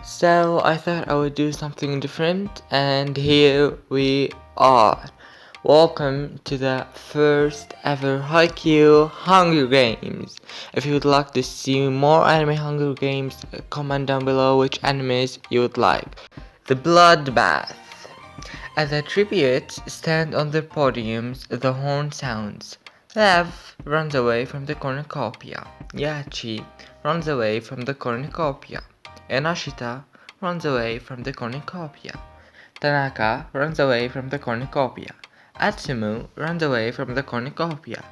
So I thought I would do something different, and here we are. Welcome to the first ever Haikyuu Hunger Games. If you would like to see more anime Hunger Games, comment down below which animes you would like. The Bloodbath. As a tribute, stand on the podiums, the horn sounds. Lev runs away from the cornucopia. Yachi runs away from the cornucopia. Enashita runs away from the cornucopia. Tanaka runs away from the cornucopia. Atsumu runs away from the cornucopia.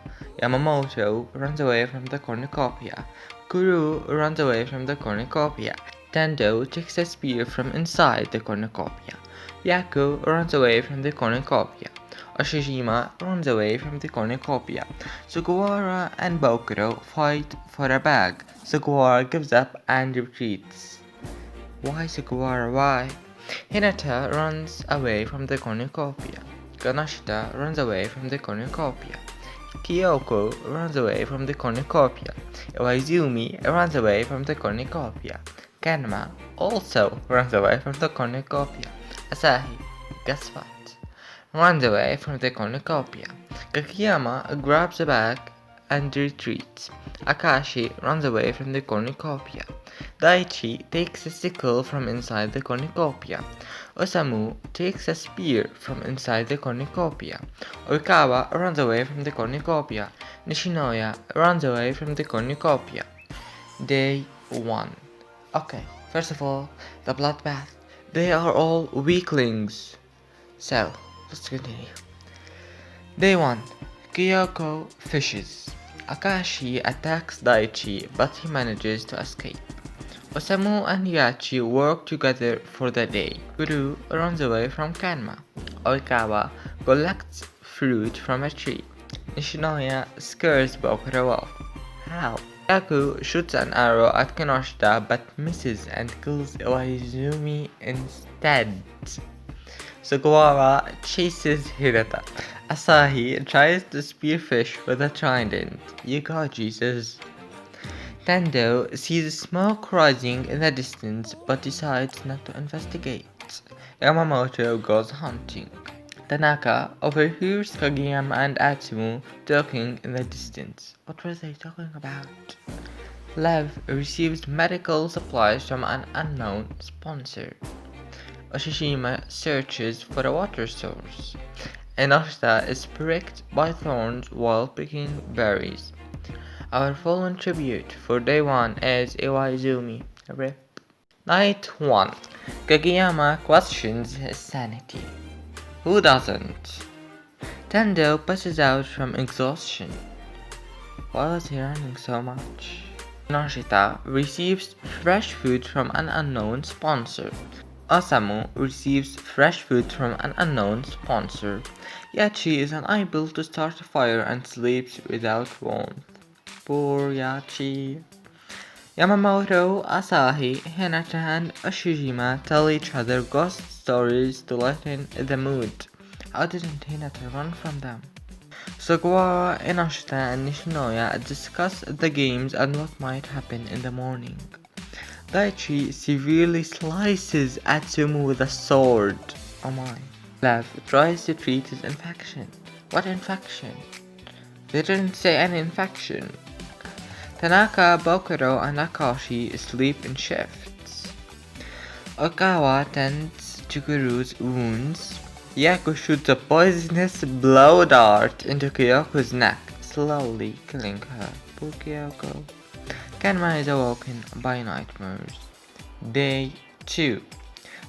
Yamamoto runs away from the cornucopia. Kuru runs away from the cornucopia. Tendo takes a spear from inside the cornucopia. Yaku runs away from the cornucopia. Oshijima runs away from the cornucopia. Sugawara and Bokuro fight for a bag. Sugawara gives up and retreats. Why Sugawara? Why? Hinata runs away from the cornucopia. Kanashita runs away from the cornucopia. Kyoko runs away from the cornucopia. Iwaizumi runs away from the cornucopia. Kanma also runs away from the cornucopia. Asahi, guess what? Runs away from the cornucopia. Kakiyama grabs a bag and retreats. Akashi runs away from the cornucopia. Daichi takes a sickle from inside the cornucopia. Osamu takes a spear from inside the cornucopia. Oikawa runs away from the cornucopia. Nishinoya runs away from the cornucopia. Day 1. Okay, first of all, the bloodbath. They are all weaklings. So, let's continue. Day 1. Kyoko fishes. Akashi attacks Daichi, but he manages to escape. Osamu and Yachi work together for the day. Kuru runs away from Kanma. Oikawa collects fruit from a tree. Nishinoya scares Bokuro off. How? Yaku shoots an arrow at Kinoshita but misses and kills Iwaizumi instead. Sugawara chases Hirata. Asahi tries to spearfish with a trident. You got Jesus. Tendo sees smoke rising in the distance but decides not to investigate. Yamamoto goes hunting. Tanaka overhears Kageyama and Atsumu talking in the distance. What were they talking about? Lev receives medical supplies from an unknown sponsor. Oshishima searches for a water source. Enoshita is pricked by thorns while picking berries. Our fallen tribute for day 1 is Iwaizumi. RIP. Night 1. Kageyama questions his sanity. Who doesn't? Tendo passes out from exhaustion. Why was he running so much? Nashita receives fresh food from an unknown sponsor. Osamu receives fresh food from an unknown sponsor. Yachi is unable to start a fire and sleeps without warmth. Poor Yachi. Yamamoto, Asahi, Hinata and Oshijima tell each other ghost stories to lighten the mood. How didn't Hinata run from them? Sugawara, Enoshita and Nishinoya discuss the games and what might happen in the morning. Daichi severely slices Atsumu with a sword. Oh my. Lev tries to treat his infection. What infection? They didn't say any infection. Tanaka, Bokuro, and Akashi sleep in shifts. Okawa tends to Kuru's wounds. Yaku shoots a poisonous blow dart into Kyoko's neck, slowly killing her. Poor Kyoko. Kanma is awoken by nightmares. Day 2.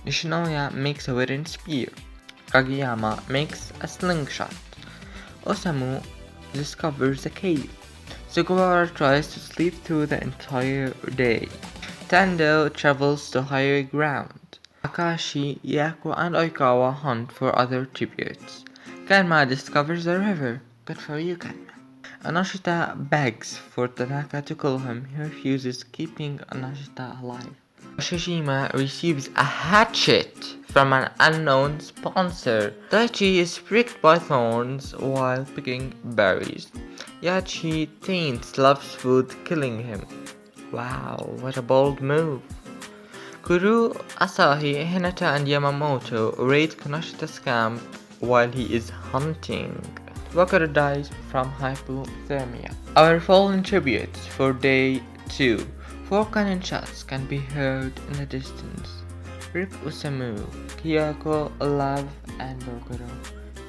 Nishinoya makes a wooden spear. Kageyama makes a slingshot. Osamu discovers a cave. Sugawara tries to sleep through the entire day. Tendo travels to higher ground. Akashi, Yaku, and Oikawa hunt for other tributes. Kanma discovers a river. Good for you, Kanma. Anashita begs for Tanaka to kill him. He refuses, keeping Anashita alive. Oshijima receives a hatchet from an unknown sponsor. Daichi is pricked by thorns while picking berries. Yachi taints Love's food, killing him. Wow, what a bold move. Kuru, Asahi, Hinata and Yamamoto raid Kinoshita's camp while he is hunting. Wakara dies from hypothermia. Our fallen tributes for day 2. 4 cannon shots can be heard in the distance. Rip Usamu, Kyoko, Love, and Bokoro.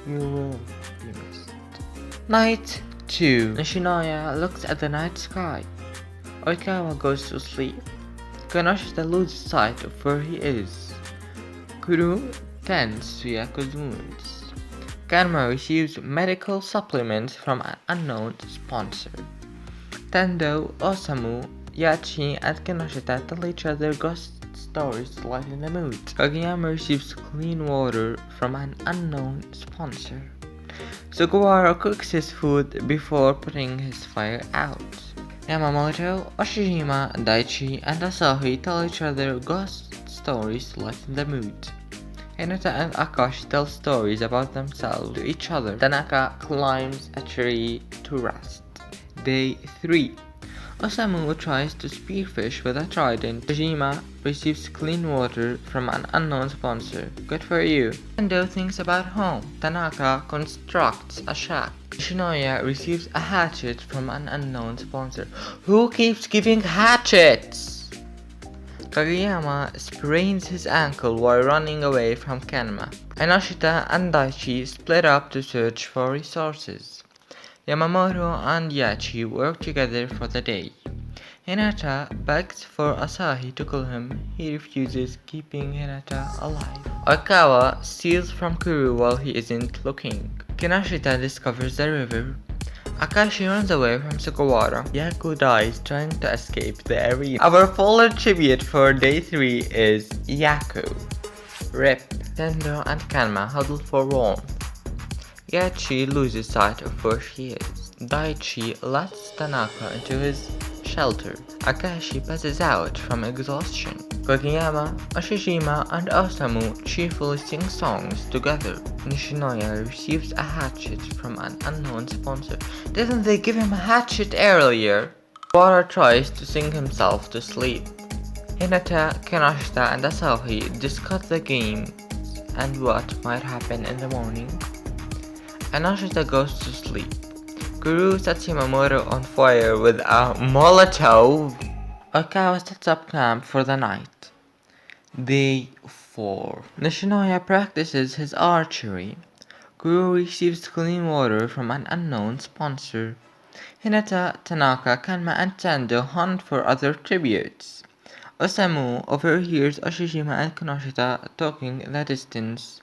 You will be missed. Night 2. Nishinoya looks at the night sky. Oikawa goes to sleep. Kinoshita loses sight of where he is. Kuru tends to Yaku's wounds. Kanma receives medical supplements from an unknown sponsor. Tendo, Osamu, Yachi, and Kinoshita tell each other ghost stories to lighten the mood. Kageyama receives clean water from an unknown sponsor. Sugawara cooks his food before putting his fire out. Yamamoto, Oshijima, Daichi, and Asahi tell each other ghost stories to lighten the mood. Hinata and Akashi tell stories about themselves to each other. Tanaka climbs a tree to rest. Day 3. Osamu tries to spearfish with a trident. Tajima receives clean water from an unknown sponsor. Good for you. Endo thinks about home. Tanaka constructs a shack. Shinoya receives a hatchet from an unknown sponsor. Who keeps giving hatchets? Kageyama sprains his ankle while running away from Kanma. Enoshita and Daichi split up to search for resources. Yamamoto and Yachi work together for the day. Hinata begs for Asahi to kill him. He refuses, keeping Hinata alive. Oikawa steals from Kuru while he isn't looking. Kinoshita discovers the river. Akashi runs away from Sugawara. Yaku dies trying to escape the arena. Our fallen tribute for day 3 is Yaku. Rip, Tendo, and Kanma huddle for warmth. Yachi loses sight of where she is. Daichi lets Tanaka into his shelter. Akashi passes out from exhaustion. Kageyama, Oshijima, and Osamu cheerfully sing songs together. Nishinoya receives a hatchet from an unknown sponsor. Didn't they give him a hatchet earlier? Wara tries to sing himself to sleep. Hinata, Kinoshita, and Asahi discuss the game and what might happen in the morning. Enoshita goes to sleep. Kuru sets Yamamoto on fire with a Molotov. Oikawa sets up camp for the night. Day 4. Nishinoya practices his archery. Kuru receives clean water from an unknown sponsor. Hinata, Tanaka, Kanma, and Tendo hunt for other tributes. Osamu overhears Oshijima and Kinoshita talking in the distance.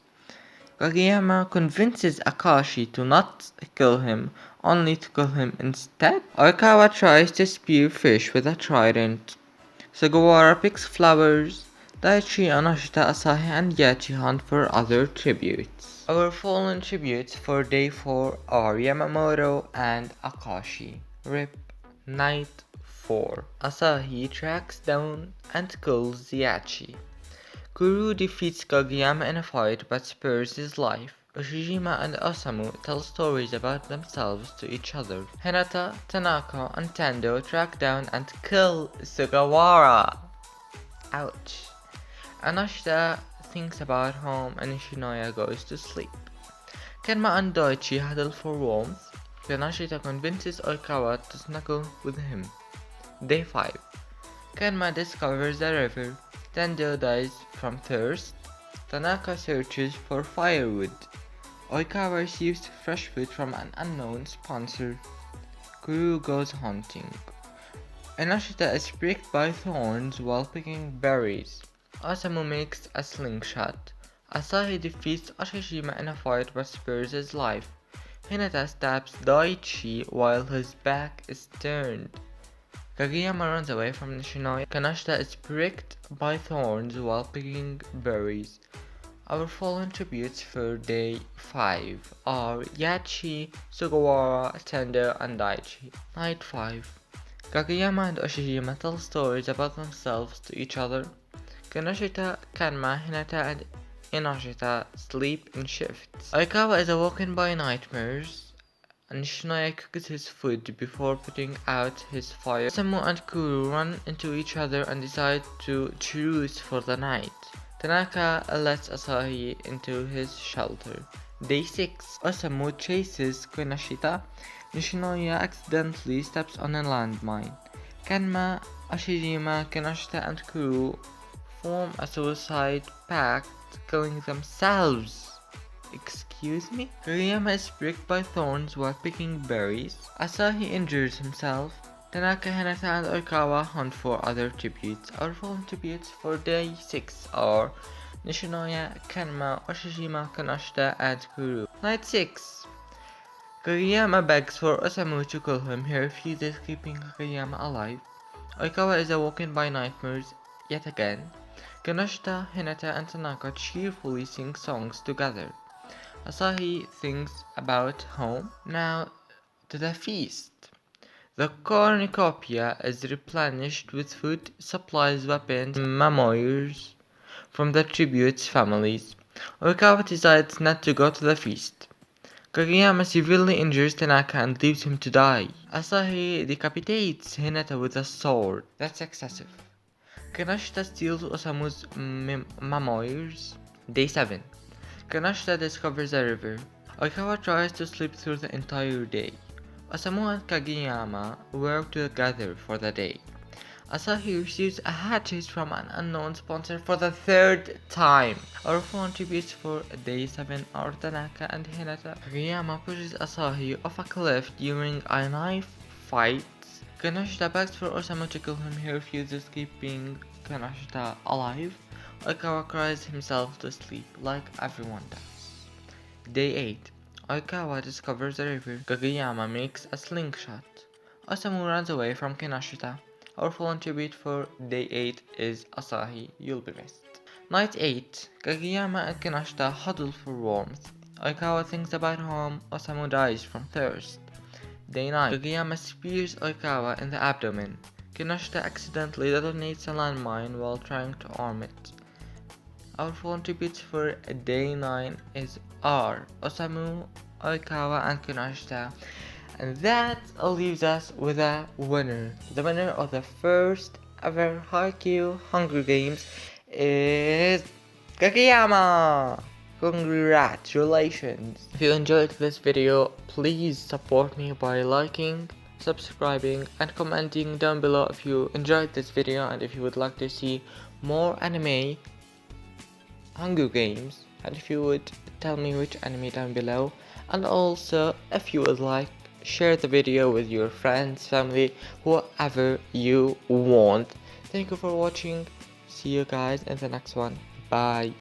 Kageyama convinces Akashi to not kill him, only to kill him instead. Oikawa tries to spear fish with a trident. Sugawara picks flowers. Daichi, Enoshita, Asahi, and Yachi hunt for other tributes. Our fallen tributes for day 4 are Yamamoto and Akashi. Rip. Night 4. Asahi tracks down and kills Yachi. Kuru defeats Kageyama in a fight but spares his life. Oshijima and Osamu tell stories about themselves to each other. Hinata, Tanaka, and Tendo track down and kill Sugawara. Ouch. Enoshita thinks about home and Nishinoya goes to sleep. Kanma and Daichi huddle for warmth. Enoshita convinces Oikawa to snuggle with him. Day 5. Kanma discovers the river. Tendo dies from thirst. Tanaka searches for firewood. Oikawa receives fresh food from an unknown sponsor. Kuru goes hunting. Enoshita is pricked by thorns while picking berries. Osamu makes a slingshot. Asahi defeats Oshijima in a fight but spares his life. Hinata stabs Daichi while his back is turned. Kageyama runs away from Nishinoya. Kinoshita is pricked by thorns while picking berries. Our fallen tributes for day 5 are Yachi, Sugawara, Tendo, and Daichi. Night 5. Kageyama and Oshijima tell stories about themselves to each other. Kinoshita, Kanma, Hinata, and Enoshita sleep in shifts. Oikawa is awoken by nightmares and Nishinoya cooks his food before putting out his fire. Osamu and Kuru run into each other and decide to truce for the night. Tanaka lets Asahi into his shelter. Day 6. Osamu chases Kinoshita. Nishinoya accidentally steps on a landmine. Kanma, Ashijima, Kinoshita and Kuru form a suicide pact, killing themselves. Excuse me? Kageyama is pricked by thorns while picking berries. Asahi injures himself. Tanaka, Hinata and Oikawa hunt for other tributes. Our fallen tributes for day 6 are Nishinoya, Kanma, Oshijima, Kinoshita and Kuru. Night 6. Kageyama begs for Osamu to kill him. He refuses, keeping Kageyama alive. Oikawa is awoken by nightmares yet again. Kinoshita, Hinata and Tanaka cheerfully sing songs together. Asahi thinks about home. Now to the feast. The cornucopia is replenished with food, supplies, weapons, and memoirs from the tributes' families. Oikawa decides not to go to the feast. Kageyama severely injures Tanaka and leaves him to die. Asahi decapitates Hinata with a sword. That's excessive. Kinoshita steals Osamu's memoirs. Day 7. Kinoshita discovers a river. Oikawa tries to sleep through the entire day. Osamu and Kageyama work together for the day. Asahi receives a hatchet from an unknown sponsor for the 3rd time. Our phone tributes for day 7 are Tanaka and Hinata. Kageyama pushes Asahi off a cliff during a knife fight. Kinoshita begs for Osamu to kill him. He refuses, keeping Kinoshita alive. Oikawa cries himself to sleep like everyone does. Day 8. Oikawa discovers a river. Kageyama makes a slingshot. Osamu runs away from Kinoshita. Our fallen tribute for day 8 is Asahi. You'll be missed. Night 8. Kageyama and Kinoshita huddle for warmth. Oikawa thinks about home. Osamu dies from thirst. Day 9. Kageyama spears Oikawa in the abdomen. Kinoshita accidentally detonates a landmine while trying to arm it. Our fallen tributes for day 9 is R, Osamu, Oikawa and Kinoshita. And that leaves us with a winner. The winner of the first ever Haikyuu Hunger Games is Kageyama! Congratulations! If you enjoyed this video, please support me by liking, subscribing and commenting down below if you enjoyed this video and if you would like to see more anime Hunger Games, and if you would tell me which anime down below, and also if you would like, share the video with your friends, family, whoever you want. Thank you for watching. See you guys in the next one. Bye.